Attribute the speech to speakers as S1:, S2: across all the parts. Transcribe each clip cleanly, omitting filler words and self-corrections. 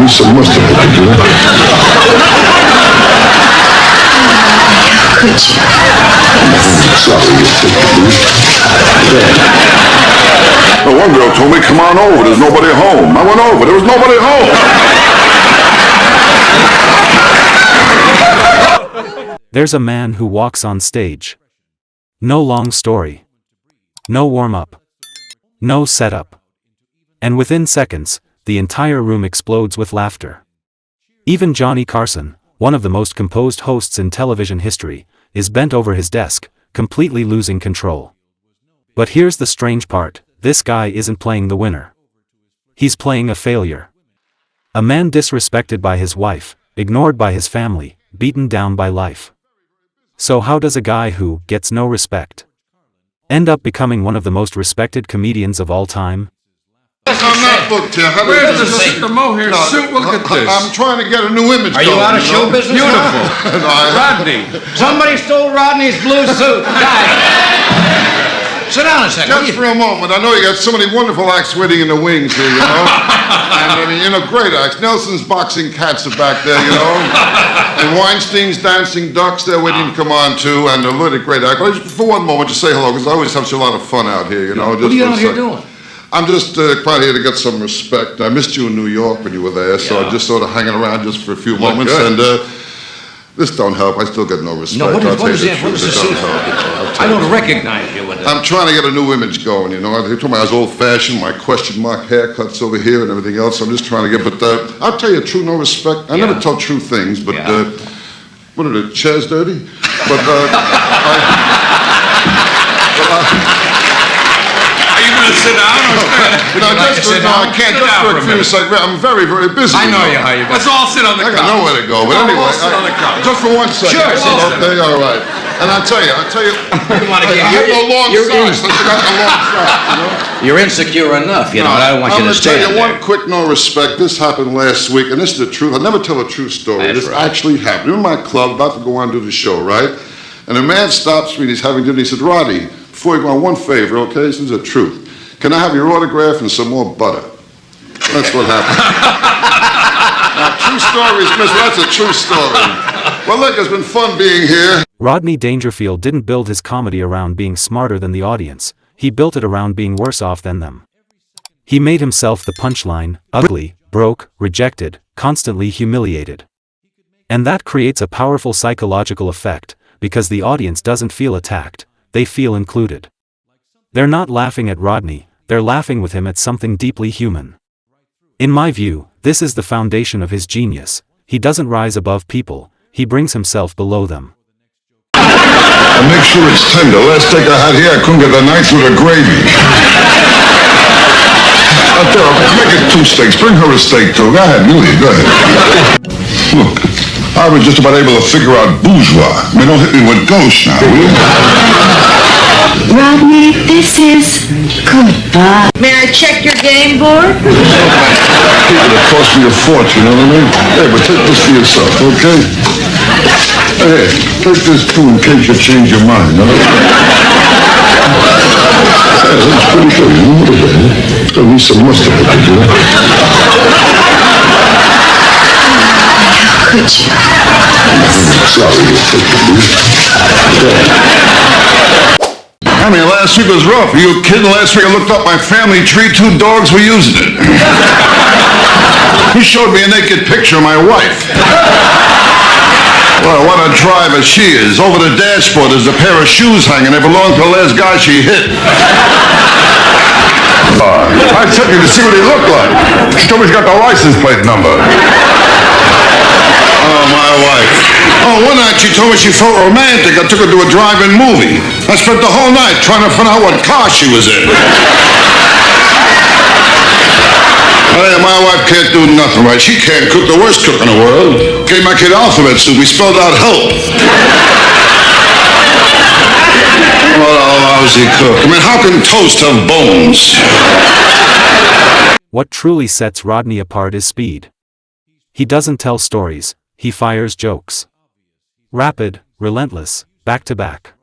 S1: need some mustard, could you?
S2: Could you?
S1: Sorry, you take the lead. Well, one girl told me, come on over, there's nobody home. I went over, there was nobody home.
S3: There's a man who walks on stage. No long story. No warm-up. No setup. And within seconds, the entire room explodes with laughter. Even Johnny Carson, one of the most composed hosts in television history, is bent over his desk, completely losing control. But here's the strange part, this guy isn't playing the winner. He's playing a failure. A man disrespected by his wife, ignored by his family, beaten down by life. So how does a guy who gets no respect end up becoming one of the most respected comedians of all time?
S1: I'm not booked here.
S4: Where's the Sister Mohair suit? Look at this.
S1: I'm trying to get a new image.
S5: Are you out of show business?
S4: Beautiful.
S1: Rodney.
S5: Somebody stole Rodney's blue suit. Guys, sit down a second.
S1: Just for a moment. I know you got so many wonderful acts waiting in the wings here, you know. And I mean, great acts. Nelson's Boxing Cats are back there, you know. And Weinstein's Dancing Ducks, they're waiting to come on too. And a really great act. But just for one moment, just say hello, because I always have such a lot of fun out here, you know.
S5: What are you out here doing?
S1: I'm just quite here to get some respect. I missed you in New York when you were there, so I'm just sort of hanging around just for a few moments.
S4: Good.
S1: And this don't help. I still get no respect.
S5: No, what
S1: I'll
S5: is
S1: tell you the
S5: that?
S1: truth.
S5: What is
S1: It
S5: this?
S1: don't help.
S5: I don't recognize you with that.
S1: I'm trying to get a new image going, you know. They told me I was old-fashioned, my question mark haircuts over here and everything else. I'm just trying to get, but I'll tell you true, no respect. I never tell true things, but what are the chairs dirty? But
S4: Are you going to sit down or
S1: you know,
S5: like to sit down?
S1: I can't
S4: Sit
S1: just
S4: down
S1: for
S4: for
S1: a
S4: a
S1: few
S4: minute.
S1: seconds. I'm very, very busy.
S5: I know you, how you
S4: Let's all sit on the
S1: I
S4: couch.
S1: got nowhere to go, but
S4: No,
S1: anyway.
S4: we'll sit on the couch.
S1: Just for 1 second.
S5: Sure, sit down.
S1: Okay, all right. And I'll tell you,
S5: You wanna
S1: I
S5: get-
S1: have no
S5: you're-
S1: long
S5: you're
S1: sides. I got no long sides, you know.
S5: You're insecure enough, you know, and I don't want you to stay
S1: I'm going to tell you
S5: there.
S1: one quick no respect. This happened last week, and this is the truth. I never tell a true story.
S5: That's
S1: This
S5: right.
S1: actually happened. I'm in my club, about to go on and do the show, right? And a man stops me, and he's having dinner. He said, Rodney, before you go on, one favor, okay? This is the truth. Can I have your autograph and some more butter? That's what happened. Now, true stories, mister, that's a true story. Well, look, it's been fun being here.
S3: Rodney Dangerfield didn't build his comedy around being smarter than the audience, he built it around being worse off than them. He made himself the punchline, ugly, broke, rejected, constantly humiliated. And that creates a powerful psychological effect, because the audience doesn't feel attacked, they feel included. They're not laughing at Rodney, they're laughing with him at something deeply human. In my view, this is the foundation of his genius. He doesn't rise above people, he brings himself below them.
S1: And make sure it's tender. Last steak I had here, I couldn't get the knife through the gravy. I'll tell her, make it 2 steaks. Bring her a steak, too. Go ahead, Louie, go ahead. Look, I was just about able to figure out bourgeois. I mean, don't hit me with ghosts now, will you?
S2: Rodney, this is goodbye. May I check your game board?
S1: It cost me a fortune, you know what I mean? Hey, but take this for yourself, okay? Hey, take this too in case you change your mind, huh? Hey, that's pretty good, you know? It's gonna need some mustard, you know?
S2: Could you?
S1: Sorry, you take the lead. I mean, last week was rough. Are you kidding? Last week I looked up my family tree, 2 dogs were using it. He showed me a naked picture of my wife. Well, what a driver she is. Over the dashboard there's a pair of shoes hanging. They belong to the last guy she hit. I took you to see what he looked like. She told me he's got the license plate number. Oh, my wife. Oh, one night she told me she felt romantic. I took her to a drive-in movie. I spent the whole night trying to find out what car she was in. Hey, my wife can't do nothing right. She can't cook, the worst cook in the world. Gave my kid alphabet soup. We spelled out help. What a lousy cook. I mean, how can toast have bones?
S3: What truly sets Rodney apart is speed. He doesn't tell stories, he fires jokes. Rapid, relentless, back to back.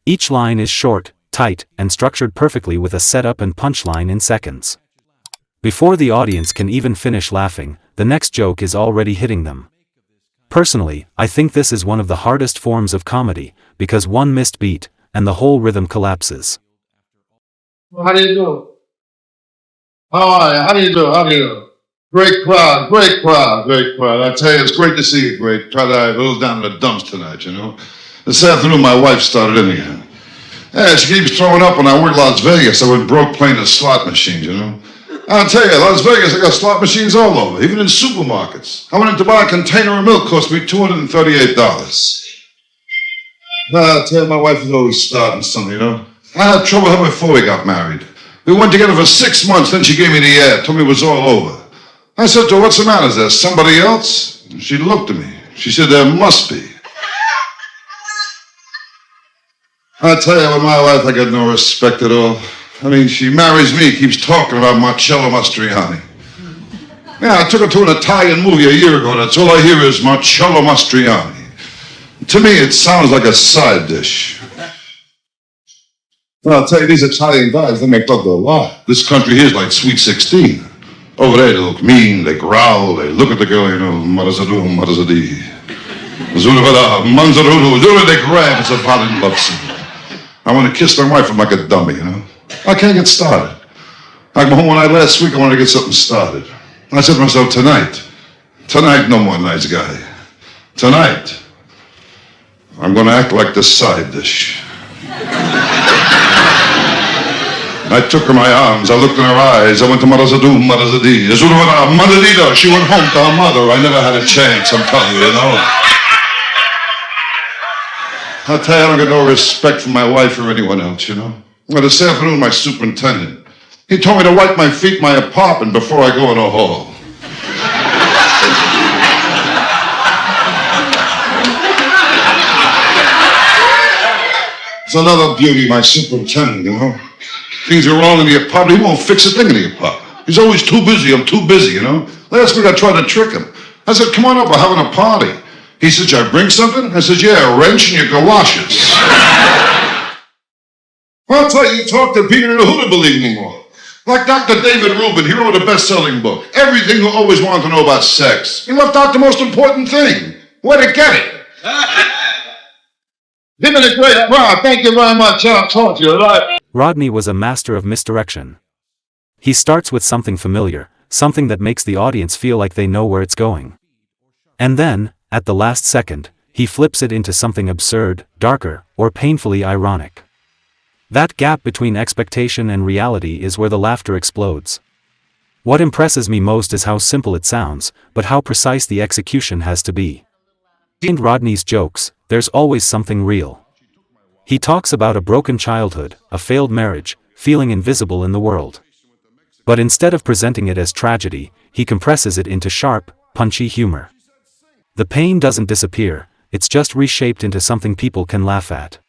S3: Each line is short, tight, and structured perfectly with a setup and punchline in seconds. Before the audience can even finish laughing, the next joke is already hitting them. Personally, I think this is one of the hardest forms of comedy, because one missed beat, and the whole rhythm collapses.
S1: How do you do? How are you? How do you do? How do you do? Great crowd, great crowd, great crowd. I tell you, it's great to see you, great. Try to have a little down in the dumps tonight, you know. This afternoon, my wife started in again. Yeah, she keeps throwing up when I work Las Vegas. I went broke playing the slot machines, you know. I'll tell you, Las Vegas, they got slot machines all over, even in supermarkets. I went in to buy a container of milk, cost me $238. I'll tell you, my wife is always starting something, you know. I had trouble with her before we got married. We went together for 6 months, then she gave me the air, told me it was all over. I said to her, what's the matter? Is there somebody else? And she looked at me. She said, there must be. I tell you, with my wife, I got no respect at all. I mean, she marries me, keeps talking about Marcello Mastroianni. Yeah, I took her to an Italian movie a year ago. That's all I hear is Marcello Mastroianni. To me, it sounds like a side dish. Well, I'll tell you, these Italian guys, they make love to a lot. This country here is like Sweet 16. Over there, they look mean, they growl, they look at the girl, you know, marazadu, marazadi. Zulvada, manzarudu, they grab, it's a violent love scene. I want to kiss my wife, I'm like a dummy, you know. I can't get started. Like my home one night last week, I wanted to get something started. I said to myself, tonight, no more nice guy. Tonight, I'm going to act like the side dish. I took her in my arms, I looked in her eyes, I went to Marazadu, Marazadi. Maradida, she went home to her mother. I never had a chance, I'm telling you, you know. I'll tell you, I don't get no respect for my wife or anyone else, you know. Well, this afternoon, my superintendent, he told me to wipe my feet in my apartment before I go in the hall. It's another beauty, my superintendent, you know. Things are wrong in the apartment, he won't fix a thing in the apartment. He's always too busy, I'm too busy, you know. Last week I tried to trick him. I said, come on up, we're having a party. He said, should I bring something? I said, yeah, a wrench and your galoshes. I'll tell you, talk to Peter and who to believe anymore. Like Dr. David Rubin, he wrote a best-selling book, Everything You Always Wanted to Know About Sex. He left out the most important thing, where to get it. Give it a great applause. Thank you very much. I'll talk to you, right?
S3: Rodney was a master of misdirection. He starts with something familiar, something that makes the audience feel like they know where it's going. And then, at the last second, he flips it into something absurd, darker, or painfully ironic. That gap between expectation and reality is where the laughter explodes. What impresses me most is how simple it sounds, but how precise the execution has to be. In Rodney's jokes, there's always something real. He talks about a broken childhood, a failed marriage, feeling invisible in the world. But instead of presenting it as tragedy, he compresses it into sharp, punchy humor. The pain doesn't disappear, it's just reshaped into something people can laugh at.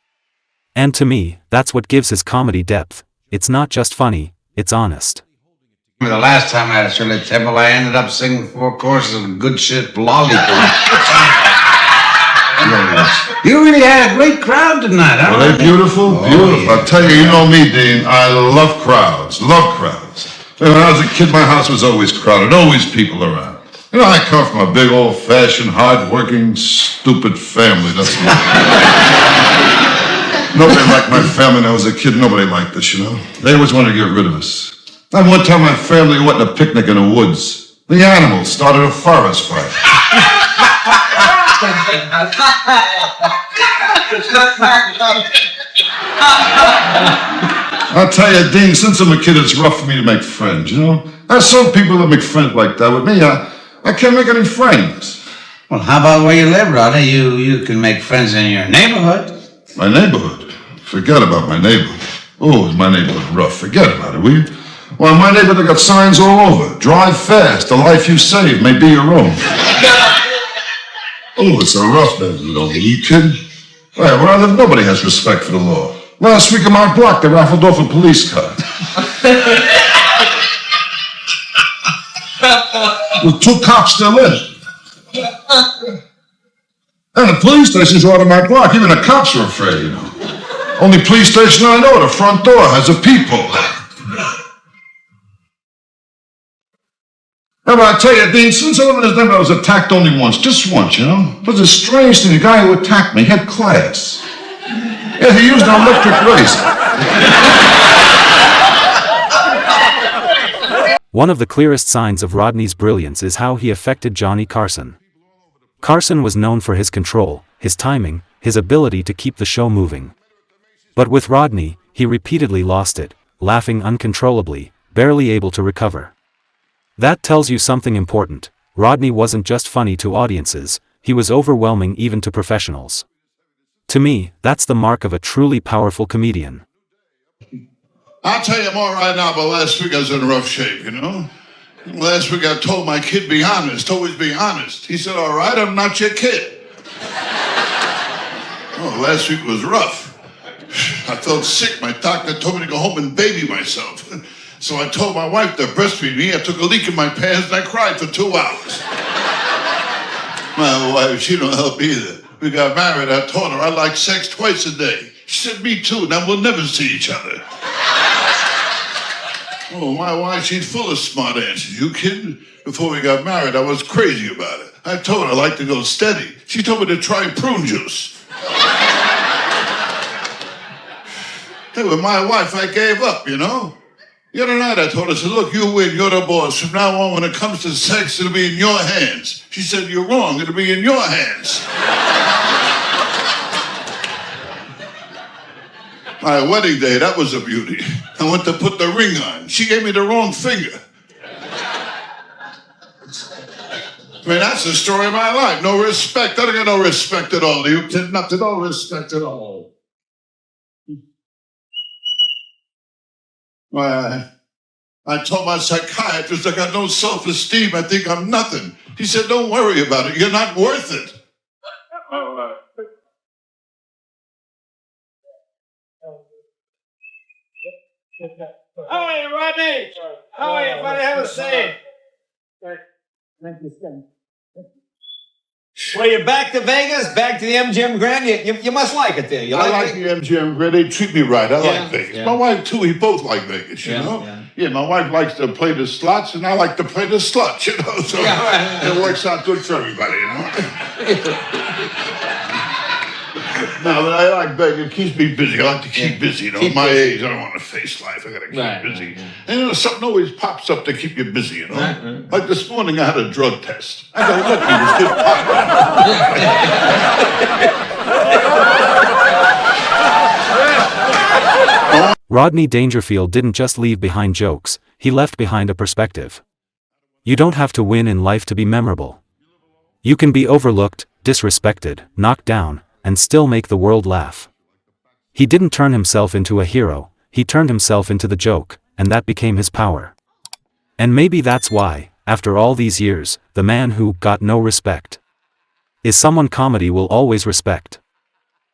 S3: And to me, that's what gives his comedy depth. It's not just funny, it's honest.
S5: The last time I had a Shirley Temple, I ended up singing 4 choruses of good shit lollipop. You really had a great crowd tonight, huh?
S1: Are they beautiful?
S5: Oh,
S1: Beautiful.
S5: yeah.
S1: I'll tell you, you know me, Dean. I love crowds. Love crowds. When I was a kid, my house was always crowded. Always people around. You know, I come from a big, old-fashioned, hard-working, stupid family. That's me. Nobody liked my family when I was a kid. Nobody liked us, you know. They always wanted to get rid of us. And one time, my family went on a picnic in the woods. The animals started a forest fire. I'll tell you, Dean, since I'm a kid, it's rough for me to make friends, you know? There's some people that make friends like that. With me, I can't make any friends.
S5: Well, how about where you live, Rodney? You can make friends in your neighborhood.
S1: My neighborhood? Forget about my neighborhood. Oh, is my neighborhood rough? Forget about it, will you? Well, in my neighborhood, they got signs all over. Drive fast. The life you save may be your own. Oh, it's a rough neighborhood. Are you kidding? Well, where I live, nobody has respect for the law. Last week on my block, they raffled off a police car. With 2 cops still in it. And the police station's right on my block. Even the cops are afraid, you know. Only police station I know, the front door has a peephole. How about I tell you, Dean, since I live in this neighborhood, I was attacked only once, just once, you know? It was a strange thing. The guy who attacked me had class. Yeah, he used an electric razor.
S3: One of the clearest signs of Rodney's brilliance is how he affected Johnny Carson. Carson was known for his control, his timing, his ability to keep the show moving. But with Rodney, he repeatedly lost it, laughing uncontrollably, barely able to recover. That tells you something important. Rodney wasn't just funny to audiences, he was overwhelming even to professionals. To me, that's the mark of a truly powerful comedian.
S1: I'll tell you more right now, but last week I was in rough shape, you know? Last week I told my kid, be honest, always be honest. He said, all right, I'm not your kid. Oh, last week was rough. I felt sick. My doctor told me to go home and baby myself. So I told my wife to breastfeed me. I took a leak in my pants and I cried for 2 hours. My wife, she don't help either. We got married. I told her I like sex twice a day. She said, me too. Now we'll never see each other. Oh, my wife, she's full of smart answers. You kidding? Before we got married, I was crazy about it. I told her I like to go steady. She told me to try prune juice. Hey, with my wife, I gave up, you know? The other night I told her, I said, look, you win, you're the boss. From now on, when it comes to sex, it'll be in your hands. She said, you're wrong, it'll be in your hands. My wedding day, that was a beauty. I went to put the ring on. She gave me the wrong finger. I mean, that's the story of my life. No respect. I don't get no respect at all. You did nothing, no respect at all. Well, I told my psychiatrist I got no self-esteem. I think I'm nothing. He said, don't worry about it. You're not worth it.
S5: How are you, Rodney? How are you, buddy? Have a seat. Well, you're back to Vegas, back to the MGM Grand. You must like it there. You
S1: I
S5: like
S1: like
S5: it?
S1: the MGM Grand. They treat me right. I
S5: Yeah,
S1: like Vegas.
S5: yeah.
S1: My wife, too, we both like Vegas, you know? Yeah, my wife likes to play the slots, and I like to play the sluts, you know? So it works out good for everybody, you know? No, but I like Vegas. It keeps me busy. I like to keep busy, you know? At my age, I don't want to face life. I got to keep busy. And you know, something always pops up to keep you busy, you know? Like this morning, I had a drug test. I got lucky. It was good pot.
S3: Rodney Dangerfield didn't just leave behind jokes, he left behind a perspective. You don't have to win in life to be memorable. You can be overlooked, disrespected, knocked down, and still make the world laugh. He didn't turn himself into a hero, he turned himself into the joke, and that became his power. And maybe that's why, after all these years, the man who got no respect is someone comedy will always respect.